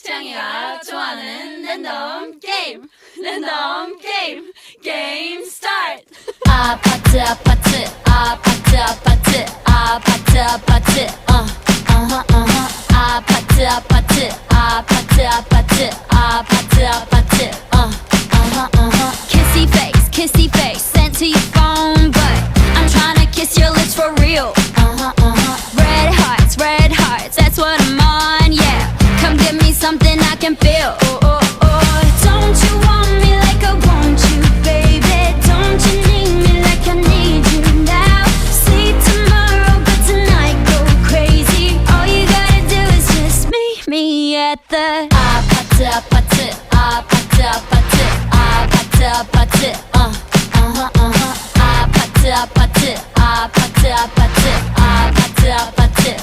태양이가 좋아하는 랜덤 게임 게임 스타트. 아파트 아파트 아파트 아파트 아파트 아파트 아파트 아파트 아파트 아파트 아파트 아파트 kissy face sent to your phone but I'm tryna kiss your lips for real. Red hearts, that's what I'm on, yeah. Come give me something I can feel. Don't you want me like I want you, baby? Don't you need me like I need you now? See tomorrow, but tonight go crazy. All you gotta do is just meet me at the 아파트 아파트 아파트 아파트 아파트 아파트 아파트 아파트 아파트 아파트 아파트 아파트